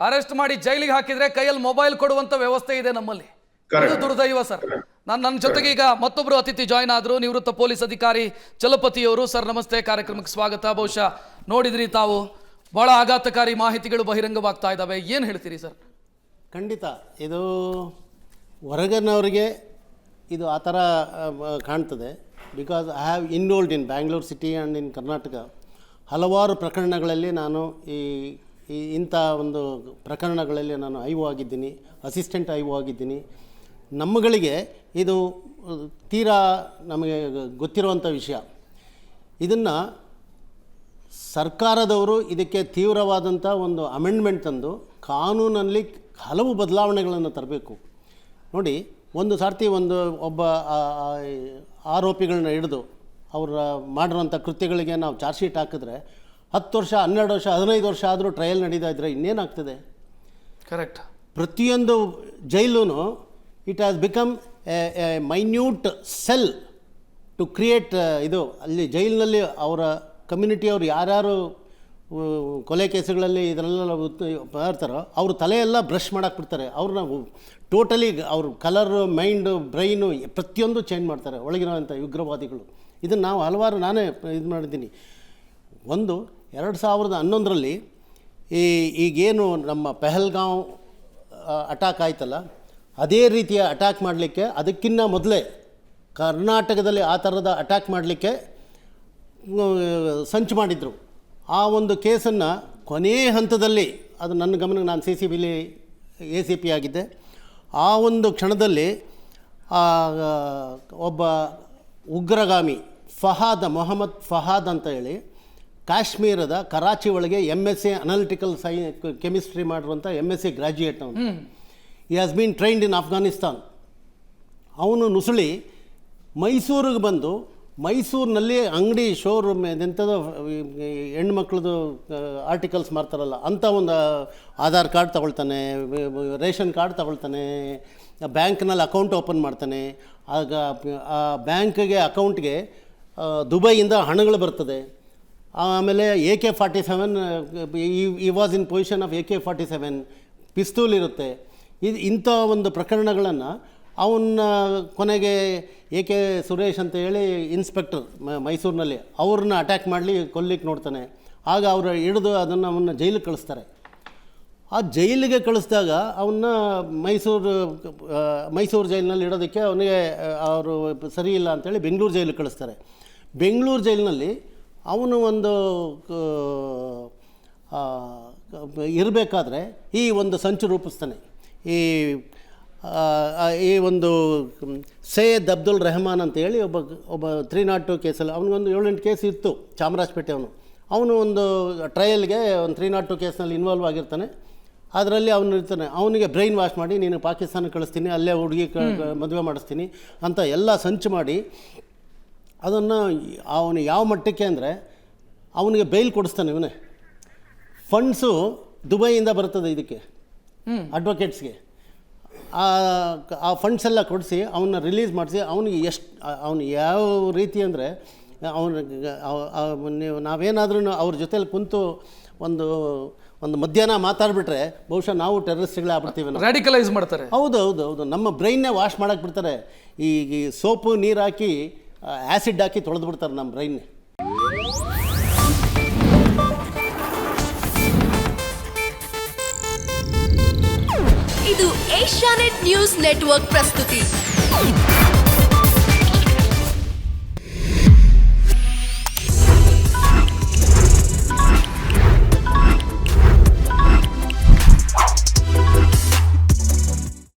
Arrest ಮಾಡಿ ಜೈಲಿಗೆ ಹಾಕಿದ್ರೆ ಕೈಯಲ್ಲಿ ಮೊಬೈಲ್ ಕೊಡುವಂತ ವ್ಯವಸ್ಥೆ ಇದೆ ನಮ್ಮಲ್ಲಿ. ಇದು ದುರ್ದೈವ ಸರ್. ನನ್ನ ಜೊತೆಗೆ ಈಗ ಮತ್ತೊಬ್ಬರು ಅತಿಥಿ ಜಾಯ್ನ್ ಆದ್ರು, ನಿವೃತ್ತ ಪೊಲೀಸ್ ಅಧಿಕಾರಿ ಚಲಪತಿಯವರು. ಸರ್ ನಮಸ್ತೆ, ಕಾರ್ಯಕ್ರಮಕ್ಕೆ ಸ್ವಾಗತ. ಬಹುಶಃ ನೋಡಿದ್ರಿ ತಾವು, ಬಹಳ ಆಘಾತಕಾರಿ ಮಾಹಿತಿಗಳು ಬಹಿರಂಗವಾಗ್ತಾ ಇದ್ದಾವೆ, ಏನು ಹೇಳ್ತೀರಿ ಸರ್? ಖಂಡಿತ ಇದು ಹೊರಗಿನವರಿಗೆ ಇದು ಆ ಥರ ಕಾಣ್ತದೆ. Because I have involved in Bangalore city and in Karnataka. ಹಲವಾರು ಪ್ರಕರಣಗಳಲ್ಲಿ ನಾನು ಇಂಥ ಒಂದು ಪ್ರಕರಣಗಳಲ್ಲಿ ನಾನು ಐ ಒ ಆಗಿದ್ದೀನಿ, ಅಸಿಸ್ಟೆಂಟ್ ಐ ಒ ಆಗಿದ್ದೀನಿ. ನಮ್ಮಗಳಿಗೆ ಇದು ತೀರಾ ನಮಗೆ ಗೊತ್ತಿರುವಂಥ ವಿಷಯ. ಇದನ್ನು ಸರ್ಕಾರದವರು ಇದಕ್ಕೆ ತೀವ್ರವಾದಂಥ ಒಂದು ಅಮೆಂಡ್ಮೆಂಟ್ ತಂದು ಕಾನೂನಲ್ಲಿ ಹಲವು ಬದಲಾವಣೆಗಳನ್ನು ತರಬೇಕು. ನೋಡಿ, ಒಂದು ಸಾರ್ತಿ ಒಬ್ಬ ಆರೋಪಿಗಳನ್ನ ಹಿಡಿದು ಅವರ ಮಾಡಿರುವಂಥ ಕೃತ್ಯಗಳಿಗೆ ನಾವು ಚಾರ್ಜ್ ಶೀಟ್ ಹಾಕಿದ್ರೆ 10 ವರ್ಷ, 12 ವರ್ಷ, 15 ವರ್ಷ ಆದರೂ ಟ್ರಯಲ್ ನಡೀತಾ ಇದ್ದರೆ ಇನ್ನೇನಾಗ್ತದೆ? ಕರೆಕ್ಟ್. ಪ್ರತಿಯೊಂದು ಜೈಲೂ it has become a minute cell to create ಇದು. ಅಲ್ಲಿ ಜೈಲಿನಲ್ಲಿ ಅವರ ಕಮ್ಯುನಿಟಿಯವರು ಯಾರ್ಯಾರು ಕೊಲೆ ಕೇಸುಗಳಲ್ಲಿ ಇದರಲ್ಲೆಲ್ಲ ಇರ್ತಾರೋ ಅವ್ರ ತಲೆಯೆಲ್ಲ ಬ್ರಷ್ ಮಾಡಕ್ಕೆ ಬಿಡ್ತಾರೆ. ಅವ್ರನ್ನ ಟೋಟಲಿ ಅವ್ರ ಕಲರು, ಮೈಂಡು, ಬ್ರೈನು ಪ್ರತಿಯೊಂದು ಚೇಂಜ್ ಮಾಡ್ತಾರೆ ಒಳಗಿರೋಂಥ ಉಗ್ರವಾದಿಗಳು. ಇದನ್ನು ನಾವು ಹಲವಾರು ನಾನೇ ಇದು ಮಾಡಿದ್ದೀನಿ. 2011ರಲ್ಲಿ ಈಗೇನು ನಮ್ಮ ಪೆಹಲ್ಗಾಂವ್ ಅಟ್ಯಾಕ್ ಆಯ್ತಲ್ಲ, ಅದೇ ರೀತಿಯ ಅಟ್ಯಾಕ್ ಮಾಡಲಿಕ್ಕೆ ಅದಕ್ಕಿಂತ ಮೊದಲೇ ಕರ್ನಾಟಕದಲ್ಲಿ ಆ ಥರದ ಅಟ್ಯಾಕ್ ಮಾಡಲಿಕ್ಕೆ ಸಂಚು ಮಾಡಿದರು. ಆ ಒಂದು ಕೇಸನ್ನು ಕೊನೇ ಹಂತದಲ್ಲಿ, ಅದು ನನ್ನ ಗಮನಕ್ಕೆ, ನಾನು CCBಲಿ ACP ಆಗಿದ್ದೆ, ಆ ಒಂದು ಕ್ಷಣದಲ್ಲಿ ಒಬ್ಬ ಉಗ್ರಗಾಮಿ ಮೊಹಮ್ಮದ್ ಫಹಾದ್ ಅಂತ ಹೇಳಿ ಕಾಶ್ಮೀರದ ಕರಾಚಿ ಒಳಗೆ MSc ಅನಾಲಿಟಿಕಲ್ ಕೆಮಿಸ್ಟ್ರಿ ಮಾಡಿರುವಂಥ MSc ಗ್ರ್ಯಾಜುಯೇಟ್ ಅವನು. ಈ ಹ್ಯಾಸ್ ಬೀನ್ ಟ್ರೈನ್ಡ್ ಇನ್ ಅಫ್ಘಾನಿಸ್ತಾನ್. ಅವನು ನುಸುಳಿ ಮೈಸೂರಿಗೆ ಬಂದು ಮೈಸೂರಿನಲ್ಲಿ ಅಂಗಡಿ ಶೋರೂಮ್ ಎಂಥದ್ದು ಹೆಣ್ಮಕ್ಳದ್ದು ಆರ್ಟಿಕಲ್ಸ್ ಮಾರ್ತಾರಲ್ಲ ಅಂಥ ಒಂದು ಆಧಾರ್ ಕಾರ್ಡ್ ತಗೊಳ್ತಾನೆ, ರೇಷನ್ ಕಾರ್ಡ್ ತಗೊಳ್ತಾನೆ, ಬ್ಯಾಂಕ್ನಲ್ಲಿ ಅಕೌಂಟ್ ಓಪನ್ ಮಾಡ್ತಾನೆ. ಆಗ ಆ ಬ್ಯಾಂಕ್ಗೆ ಅಕೌಂಟ್ಗೆ ದುಬೈಯಿಂದ ಹಣಗಳು ಬರ್ತದೆ. ಆಮೇಲೆ AK-47 ಈ was in position of AK-47 ಪಿಸ್ತೂಲ್ ಇರುತ್ತೆ. ಇಂಥ ಒಂದು ಪ್ರಕರಣಗಳನ್ನು ಅವನ್ನ ಕೊನೆಗೆ AK ಸುರೇಶ್ ಅಂತ ಹೇಳಿ ಇನ್ಸ್ಪೆಕ್ಟರ್ ಮೈಸೂರಿನಲ್ಲಿ, ಅವ್ರನ್ನ ಅಟ್ಯಾಕ್ ಮಾಡಲಿ ಕೊಲ್ಲಿಕ್ಕೆ ನೋಡ್ತಾನೆ. ಆಗ ಅವರು ಹಿಡಿದು ಅವನ್ನ ಜೈಲಿಗೆ ಕಳಿಸ್ತಾರೆ. ಆ ಜೈಲಿಗೆ ಕಳಿಸಿದಾಗ ಅವನ್ನ ಮೈಸೂರು ಜೈಲಿನಲ್ಲಿ ಇಡೋದಕ್ಕೆ ಅವನಿಗೆ ಅವರು ಸರಿ ಇಲ್ಲ ಅಂಥೇಳಿ ಬೆಂಗಳೂರು ಜೈಲಿಗೆ ಕಳಿಸ್ತಾರೆ. ಬೆಂಗಳೂರು ಜೈಲಿನಲ್ಲಿ ಅವನು ಇರಬೇಕಾದ್ರೆ ಈ ಒಂದು ಸಂಚು ರೂಪಿಸ್ತಾನೆ. ಈ ಒಂದು ಸೈಯದ್ ಅಬ್ದುಲ್ ರೆಹಮಾನ್ ಅಂತೇಳಿ ಒಬ್ಬ 302 ಕೇಸಲ್ಲಿ, ಅವನಿಗೊಂದು 7-8 ಕೇಸ್ ಇತ್ತು ಚಾಮರಾಜಪೇಟೆ. ಅವನು ಒಂದು ಟ್ರಯಲ್ಗೆ ಒಂದು 302 ಕೇಸ್ನಲ್ಲಿ ಇನ್ವಾಲ್ವ್ ಆಗಿರ್ತಾನೆ. ಅದರಲ್ಲಿ ಅವನು ಇರ್ತಾನೆ. ಅವನಿಗೆ ಬ್ರೈನ್ ವಾಶ್ ಮಾಡಿ, ನೀನು ಪಾಕಿಸ್ತಾನ ಕಳಿಸ್ತೀನಿ, ಅಲ್ಲೇ ಹುಡುಗಿ ಮದುವೆ ಮಾಡಿಸ್ತೀನಿ ಅಂತ ಎಲ್ಲ ಸಂಚು ಮಾಡಿ ಅದನ್ನು ಅವನು ಯಾವ ಮಟ್ಟಕ್ಕೆ ಅಂದರೆ ಅವನಿಗೆ ಬೈಲ್ ಕೊಡಿಸ್ತಾನೆ. ಇವನೇ ಫಂಡ್ಸು ದುಬೈಯಿಂದ ಬರ್ತದೆ ಇದಕ್ಕೆ, ಅಡ್ವೊಕೇಟ್ಸ್ಗೆ. ಆ ಫಂಡ್ಸ್ ಎಲ್ಲ ಕೊಡಿಸಿ ಅವನ್ನ ರಿಲೀಸ್ ಮಾಡಿಸಿ ಅವನು ಯಾವ ರೀತಿ ಅಂದರೆ ನಾವೇನಾದ್ರೂ ಅವ್ರ ಜೊತೆಲಿ ಕುಂತು ಒಂದು ಮಧ್ಯಾಹ್ನ ಮಾತಾಡ್ಬಿಟ್ರೆ ಬಹುಶಃ ನಾವು ಟೆರರಿಸ್ಟ್ಗಳೇ ಆಗ್ಬಿಡ್ತೀವಿ. ರ್ಯಾಡಿಕಲೈಸ್ ಮಾಡ್ತಾರೆ. ಹೌದು, ನಮ್ಮ ಬ್ರೈನ್ನೇ ವಾಶ್ ಮಾಡಕ್ಕೆ ಬಿಡ್ತಾರೆ. ಈ ಸೋಪು ನೀರು ಹಾಕಿ ಆ್ಯಸಿಡ್ ಹಾಕಿ ತೊಳೆದು ಬಿಡ್ತಾರೆ ನಮ್ಮ ಬ್ರೈನ್ನೇ. ಇದು ಏಷ್ಯಾನೆಟ್ ನ್ಯೂಸ್ ನೆಟ್ವರ್ಕ್ ಪ್ರಸ್ತುತಿ.